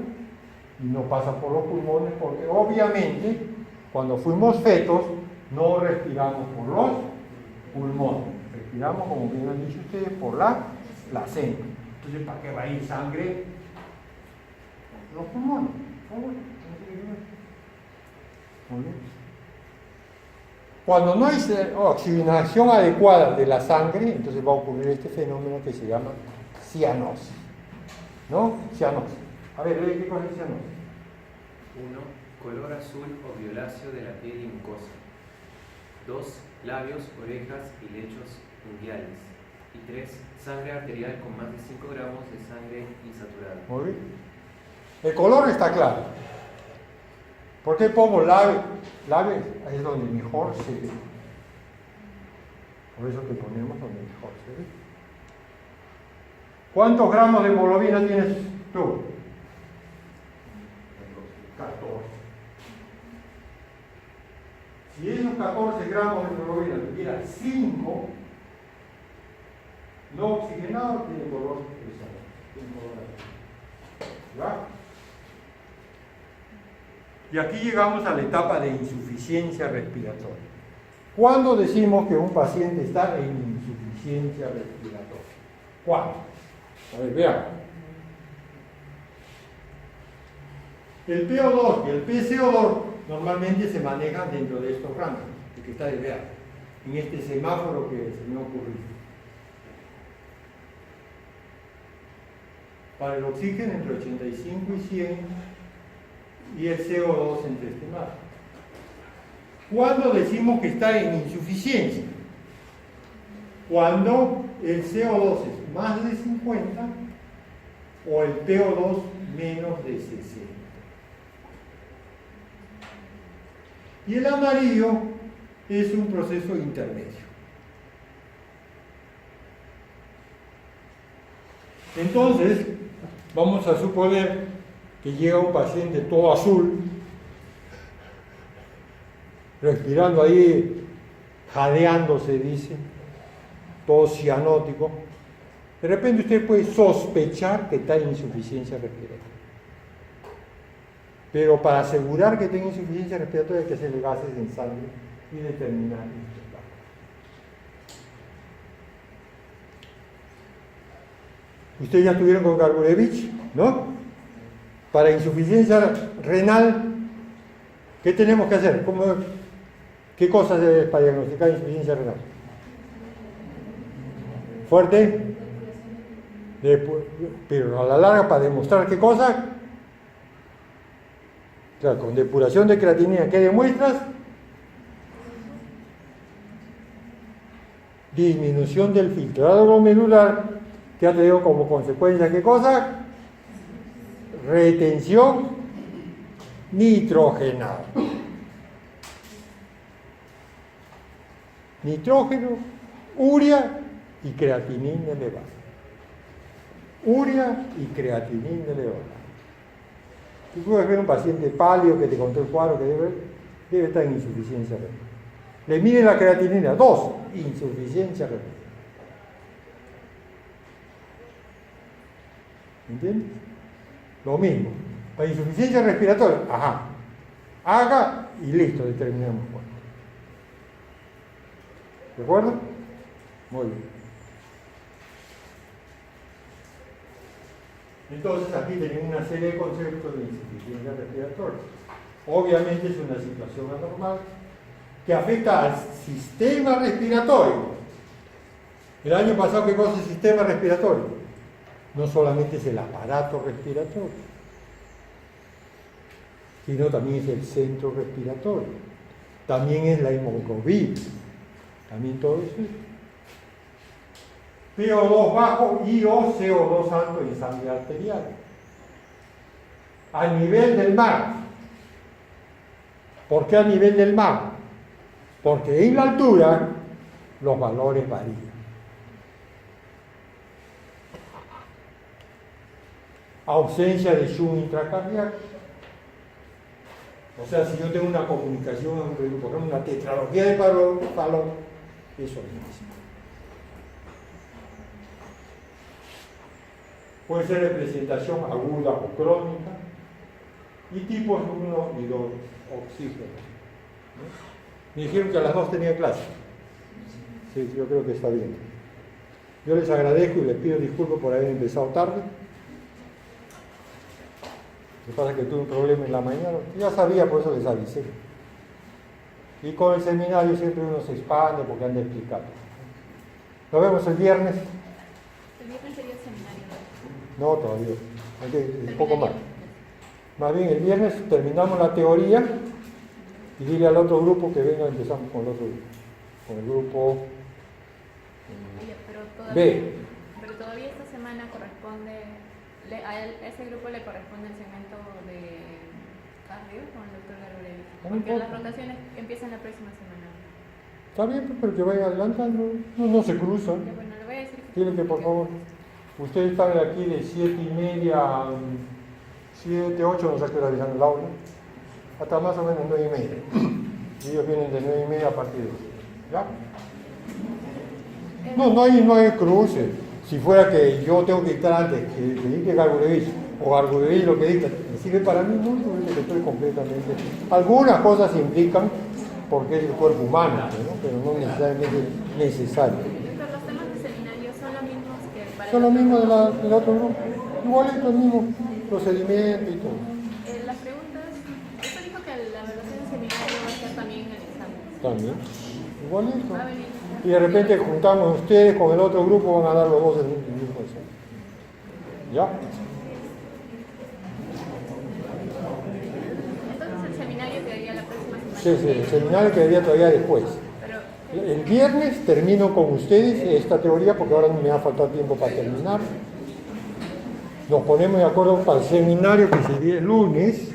y no pasa por los pulmones porque obviamente cuando fuimos fetos no respiramos por los pulmones, respiramos, como bien han dicho ustedes, por la placenta. Entonces, ¿para qué va a ir sangre? Los pulmones. Muy bien. Cuando no hay oxigenación adecuada de la sangre, entonces va a ocurrir este fenómeno que se llama cianosis. ¿No? Cianosis. A ver, ¿qué cosa es cianosis? 1. Color azul o violáceo de la piel y mucosa. 2. Labios, orejas y lechos unguiales. Y 3. Sangre arterial con más de 5 gramos de sangre insaturada. Muy bien. El color está claro. ¿Por qué pongo labios? Labios es donde mejor se ve. Por eso que ponemos donde mejor se ve. ¿Cuántos gramos de hemoglobina tienes tú? 14. Si esos 14 gramos de hemoglobina tuvieran 5, no oxigenado, tiene color cristalino. Tiene color azul. ¿Ya? Y aquí llegamos a la etapa de insuficiencia respiratoria. ¿Cuándo decimos que un paciente está en insuficiencia respiratoria? ¿Cuándo? A ver, veamos. El PO2 y el PCO2 normalmente se manejan dentro de estos rangos, el que está de verde, en este semáforo que se me ha ocurrido. Para el oxígeno entre 85 y 100 y el CO2 entre estimado. ¿Cuándo decimos que está en insuficiencia? Cuando el CO2 es más de 50 o el PO2 menos de 60. Y el amarillo es un proceso intermedio. Entonces, vamos a suponer que llega un paciente todo azul, respirando ahí, jadeando se dice, todo cianótico. De repente usted puede sospechar que está en insuficiencia respiratoria. Pero para asegurar que tenga insuficiencia respiratoria hay que hacerle gases en sangre y determinar esto. Ustedes ya estuvieron con Gargurevich, ¿no? Para insuficiencia renal, ¿qué tenemos que hacer? ¿Qué cosas debe para diagnosticar insuficiencia renal? Fuerte, pero a la larga para demostrar qué cosa. Claro, con depuración de creatinina, ¿qué demuestras? Disminución del filtrado glomerular, que ha tenido como consecuencia ¿qué cosa? Retención nitrogenada. Nitrógeno, urea y creatinina elevada. Urea y creatinina elevada. Tú puedes ver un paciente pálido que te contó el cuadro que debe estar en insuficiencia renal. Le mide la creatinina, 2, insuficiencia renal. ¿Entiendes? Lo mismo. Para insuficiencia respiratoria, haga y listo, determinamos cuánto. ¿De acuerdo? Muy bien. Entonces aquí tenemos una serie de conceptos de insuficiencia respiratoria. Obviamente es una situación anormal que afecta al sistema respiratorio. El año pasado, ¿qué cosa es el sistema respiratorio? No solamente es el aparato respiratorio, sino también es el centro respiratorio, también es la hemoglobina, también todo eso. PO2 bajo y o CO2 alto en sangre arterial. A nivel del mar. ¿Por qué a nivel del mar? Porque en la altura los valores varían. Ausencia de shunt intracardíaco. O sea, si yo tengo una comunicación, por ejemplo, una tetralogía de Fallot, eso es mismo. Puede ser representación aguda o crónica y tipos 1 y 2, oxígeno. ¿No? Me dijeron que a las 2 tenía clase. Sí, yo creo que está bien. Yo les agradezco y les pido disculpas por haber empezado tarde. Lo que pasa es que tuve un problema en la mañana. Ya sabía, por eso les avisé. Y con el seminario siempre uno se expande porque han de explicar. Nos vemos el viernes. El viernes sería el seminario. No, todavía. Un poco más. Más bien, el viernes terminamos la teoría y dile al otro grupo que venga, empezamos con el otro grupo. Con el grupo Oye, B. Pero todavía esta semana corresponde, a ese grupo le corresponde el segmento de cardio con el doctor Gargurevich. Porque las rotaciones empiezan la próxima semana. Está bien, pero que vaya adelantando. No se cruzan. Ya, bueno, le voy a decir que... Dile que por favor. Ustedes están aquí de 7:30 a 7, 8, no sé qué hora dejan el aula, hasta más o menos 9:30. Y ellos vienen de 9:30 a partir de eso. ¿Ya? No hay cruce. Si fuera que yo tengo que dictar antes que dicte Gargurevich, o Gargurevich lo que dicta, ¿me sirve para mí? No, yo estoy completamente. Algunas cosas se implican porque es el cuerpo humano, ¿no? Pero no necesariamente necesario. Los temas de seminario son los mismos que para... Son lo mismo del otro grupo. Igualito el mismo procedimiento y todo. Las preguntas, usted dijo que la evaluación del seminario va a ser también en el examen. También. Igualito. Va a venir. Y de repente juntamos ustedes con el otro grupo, van a dar los dos el mismo examen. ¿Ya? Entonces el seminario quedaría la próxima semana. Sí, sí, el seminario quedaría todavía después. Pero, El viernes termino con ustedes esta teoría porque ahora me va a faltar tiempo para terminar. Nos ponemos de acuerdo para el seminario que sería el lunes.